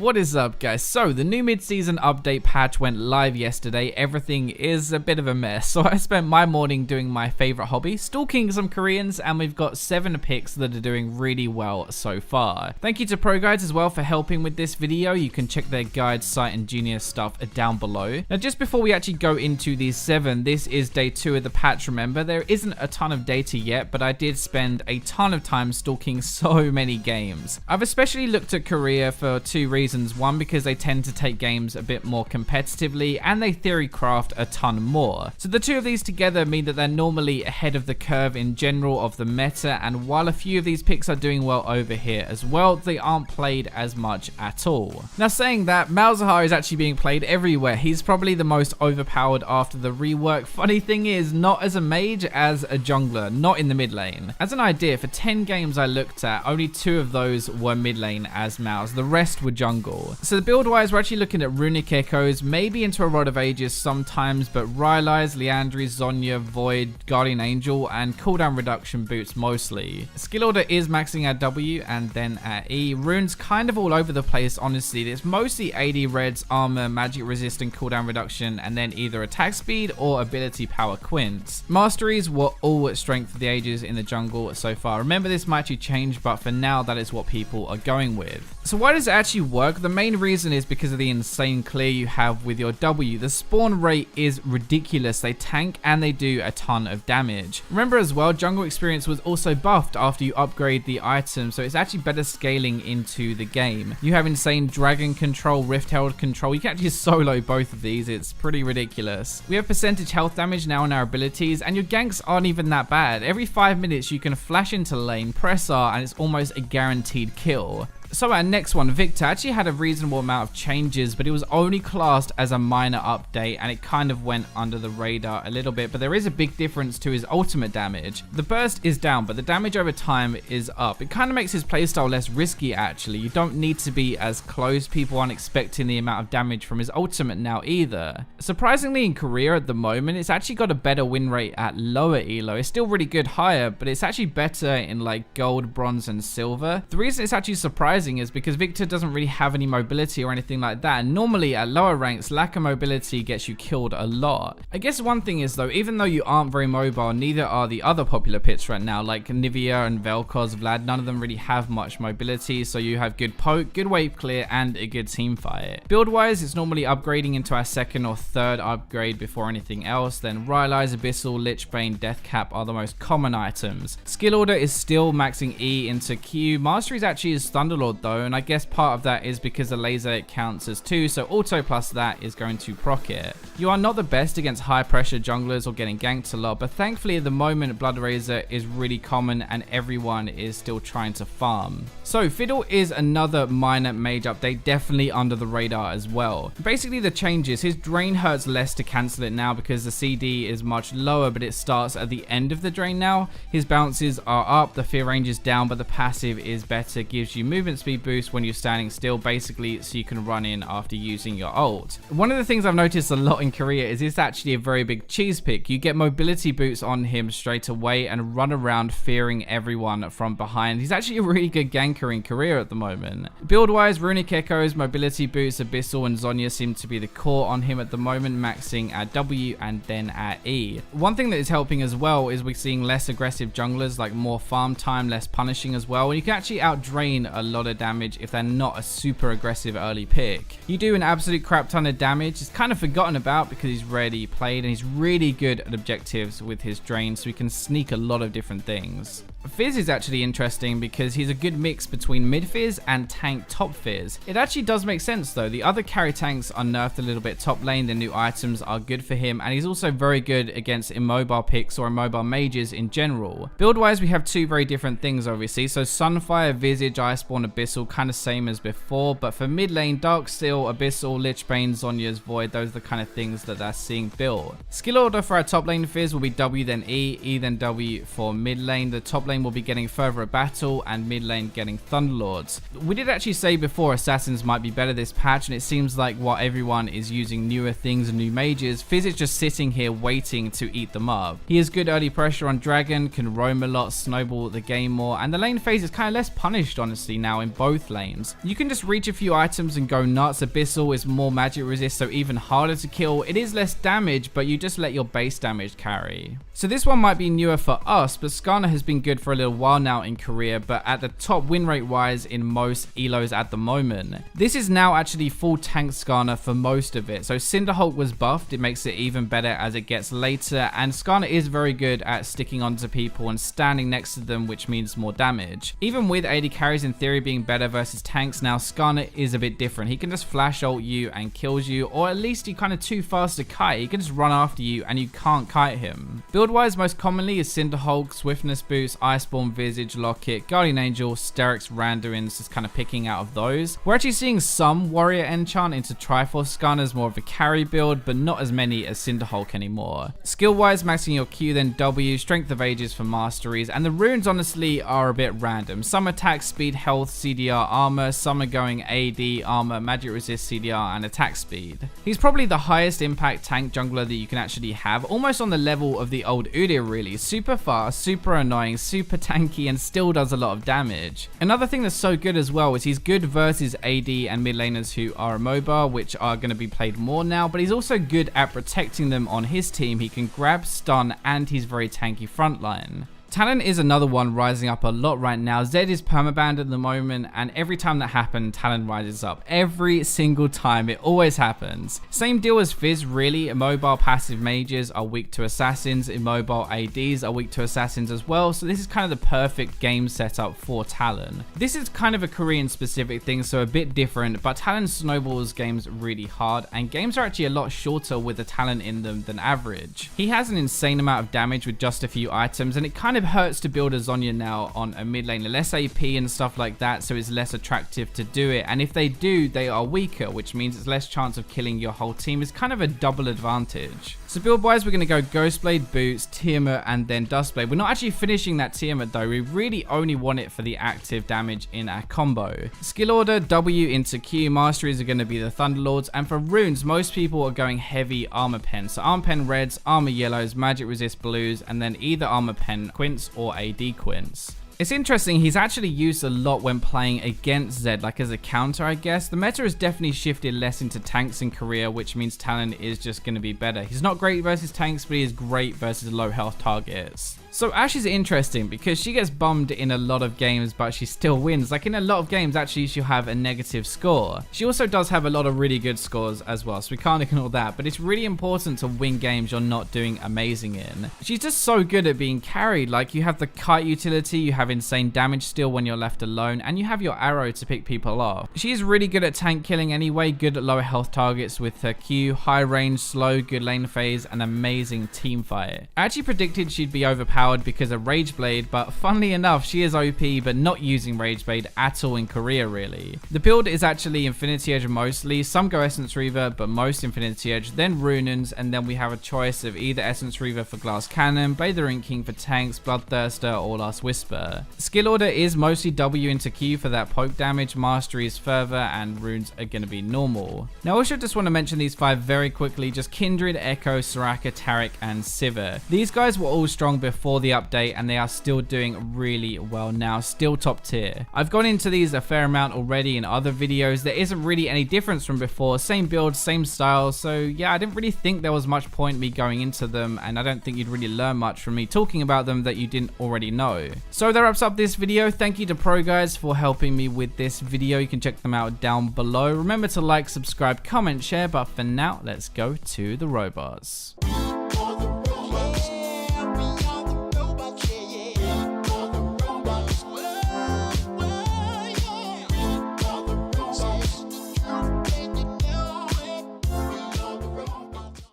What is up, guys? So the new mid-season update patch went live yesterday. Everything is a bit of a mess, so I spent my morning doing my favorite hobby, stalking some Koreans, and we've got 7 picks that are doing really well so far. Thank you to Pro Guides as well for helping with this video. You can check their guide, site, and genius stuff down below. Now, just before we actually go into these 7, this is day 2 of the patch. Remember, there isn't a ton of data yet, but I did spend a ton of time stalking so many games. I've especially looked at Korea for 2 reasons. One, because they tend to take games a bit more competitively, and they theory craft a ton more. So the 2 of these together mean that they're normally ahead of the curve in general of the meta, and while a few of these picks are doing well over here as well, they aren't played as much at all. Now, saying that, Malzahar is actually being played everywhere. He's probably the most overpowered after the rework. Funny thing is, not as a mage, as a jungler, not in the mid lane. As an idea, for 10 games I looked at, only 2 of those were mid lane as Malz. The rest were jungle. So the build wise, we're actually looking at Runic Echoes, maybe into a Rod of Ages sometimes, but Rylai's, Liandry's, Zhonya, Void, Guardian Angel, and cooldown reduction boots mostly. Skill order is maxing at W and then at E. Runes kind of all over the place, honestly. It's mostly AD reds, armor, magic resist, and cooldown reduction, and then either attack speed or ability power quints. Masteries were all strength of the ages in the jungle so far. Remember, this might actually change, but for now, that is what people are going with. So why does it actually work? The main reason is because of the insane clear you have with your W. The spawn rate is ridiculous. They tank and they do a ton of damage. Remember as well, jungle experience was also buffed after you upgrade the item, so it's actually better scaling into the game. You have insane dragon control, rift herald control. You can actually solo both of these. It's pretty ridiculous. We have percentage health damage now in our abilities, and your ganks aren't even that bad. Every 5 minutes you can flash into lane, press R, and it's almost a guaranteed kill. So our next one, Victor, actually had a reasonable amount of changes, but it was only classed as a minor update, and it kind of went under the radar a little bit, but there is a big difference to his ultimate damage. The burst is down, but the damage over time is up. It kind of makes his playstyle less risky, actually. You don't need to be as close. People aren't expecting the amount of damage from his ultimate now either. Surprisingly, in Korea at the moment, it's actually got a better win rate at lower elo. It's still really good higher, but it's actually better in like gold, bronze, and silver. The reason it's actually surprising is because Victor doesn't really have any mobility or anything like that, and normally at lower ranks, lack of mobility gets you killed a lot. I guess one thing is though, even though you aren't very mobile, neither are the other popular picks right now, like Nivea and Vel'Koz, Vlad. None of them really have much mobility, so you have good poke, good wave clear, and a good team fight. Build wise, it's normally upgrading into our 2nd or 3rd upgrade before anything else. Then Rylai's, Abyssal, Lichbane, Deathcap are the most common items. Skill order is still maxing E into Q. Masteries actually is Thunderlord though, and I guess part of that is because the laser counts as 2, so auto plus that is going to proc it. You are not the best against high pressure junglers or getting ganked a lot, but thankfully at the moment Blood Razor is really common and everyone is still trying to farm. So Fiddle is another minor mage update, definitely under the radar as well. Basically the changes, his drain hurts less to cancel it now because the CD is much lower, but it starts at the end of the drain now. His bounces are up, the fear range is down, but the passive is better, gives you movement speed boost when you're standing still, basically, so you can run in after using your ult. One of the things I've noticed a lot in Korea is it's actually a very big cheese pick. You get mobility boots on him straight away and run around fearing everyone from behind. He's actually a really good ganker in Korea at the moment. Build wise, Runic Echoes, mobility boots, Abyssal, and Zhonya seem to be the core on him at the moment, maxing at W and then at E. One thing that is helping as well is we're seeing less aggressive junglers, like more farm time, less punishing as well, and you can actually outdrain a lot of damage if they're not a super aggressive early pick. You do an absolute crap ton of damage. It's kind of forgotten about because he's rarely played, and he's really good at objectives with his drain, so he can sneak a lot of different things. Fizz is actually interesting because he's a good mix between mid Fizz and tank top Fizz. It actually does make sense though. The other carry tanks are nerfed a little bit top lane. The new items are good for him, and he's also very good against immobile picks or immobile mages in general. Build wise, we have 2 very different things obviously. So Sunfire, Visage, Iceborne, Abyssal, kind of same as before, but for mid lane, Darksteel, Abyssal, Lichbane, Zhonya's Void, those are the kind of things that they're seeing built. Skill order for our top lane Fizz will be W then E, E then W for mid lane. The top lane lane will be getting Fervor of Battle and mid lane getting Thunderlords. We did actually say before Assassins might be better this patch, and it seems like while everyone is using newer things and new mages, Fizz is just sitting here waiting to eat them up. He has good early pressure on Dragon, can roam a lot, snowball the game more, and the lane phase is kind of less punished honestly now in both lanes. You can just reach a few items and go nuts. Abyssal is more magic resist, so even harder to kill. It is less damage, but you just let your base damage carry. So this one might be newer for us, but Skarner has been good for a little while now in Korea, but at the top win rate wise in most elos at the moment. This is now actually full tank Skarner for most of it. So Cinderhulk was buffed, it makes it even better as it gets later, and Skarner is very good at sticking onto people and standing next to them, which means more damage. Even with AD carries in theory being better versus tanks, now Skarner is a bit different. He can just flash ult you and kills you, or at least he's kind of too fast to kite. He can just run after you and you can't kite him. Build wise, most commonly is Cinderhulk, Swiftness Boost, Iceborne Visage, Locket, Guardian Angel, Sterix, Randuin's, just kind of picking out of those. We're actually seeing some Warrior Enchant into Triforce. Skarner's more of a carry build, but not as many as Cinderhulk anymore. Skill wise, maxing your Q then W, Strength of Ages for masteries, and the runes honestly are a bit random. Some attack speed, health, CDR, armor, some are going AD, armor, magic resist, CDR, and attack speed. He's probably the highest impact tank jungler that you can actually have, almost on the level of the old Udyr really. Super fast, super annoying, super tanky, and still does a lot of damage. Another thing that's so good as well is he's good versus AD and mid laners who are immobile, which are going to be played more now, but he's also good at protecting them on his team. He can grab, stun, and he's very tanky frontline. Talon is another one rising up a lot right now. Zed is permabanned at the moment, and every time that happens, Talon rises up. Every single time, it always happens. Same deal as Fizz, really. Immobile passive mages are weak to assassins. Immobile ADs are weak to assassins as well, so this is kind of the perfect game setup for Talon. This is kind of a Korean specific thing, so a bit different, but Talon snowballs games really hard, and games are actually a lot shorter with a Talon in them than average. He has an insane amount of damage with just a few items, and it kind of hurts to build a Zhonya now on a mid lane, less AP and stuff like that, so it's less attractive to do it, and if they do, they are weaker, which means it's less chance of killing your whole team. It's kind of a double advantage. So build wise, we're going to go Ghostblade, Boots, Tiamat, and then Duskblade. We're not actually finishing that Tiamat though, we really only want it for the active damage in our combo. Skill order, W into Q, masteries are going to be the Thunderlords, and for runes, most people are going heavy armor pen. So armor pen reds, armor yellows, magic resist blues, and then either armor pen quints or AD quints. It's interesting, he's actually used a lot when playing against Zed, like as a counter I guess. The meta has definitely shifted less into tanks in Korea, which means Talon is just going to be better. He's not great versus tanks, but he is great versus low health targets. So Ashe is interesting because she gets bummed in a lot of games, but she still wins. Like in a lot of games, actually, she'll have a negative score. She also does have a lot of really good scores as well, so we can't ignore that. But it's really important to win games you're not doing amazing in. She's just so good at being carried. Like you have the kite utility, you have insane damage steal when you're left alone, and you have your arrow to pick people off. She is really good at tank killing anyway, good at lower health targets with her Q, high range, slow, good lane phase, and amazing team fight. I actually predicted she'd be overpowered because of Rageblade, but funnily enough, she is OP, but not using Rageblade at all in Korea, really. The build is actually Infinity Edge mostly. Some go Essence Reaver, but most Infinity Edge, then Runans, and then we have a choice of either Essence Reaver for Glass Cannon, Blade the Ring King for tanks, Bloodthirster, or Last Whisper. Skill order is mostly W into Q for that poke damage, Mastery is Fervor, and runes are going to be normal. Now, I also just want to mention these 5 very quickly, just Kindred, Echo, Soraka, Taric, and Sivir. These guys were all strong before the update, and they are still doing really well now, still top tier. I've gone into these a fair amount already in other videos. There isn't really any difference from before, same build, same style, so yeah, I didn't really think there was much point me going into them, and I don't think you'd really learn much from me talking about them that you didn't already know. So that wraps up this video. Thank you to Pro Guys for helping me with this video. You can check them out down below. Remember to like, subscribe, comment, share, but for now, let's go to the robots.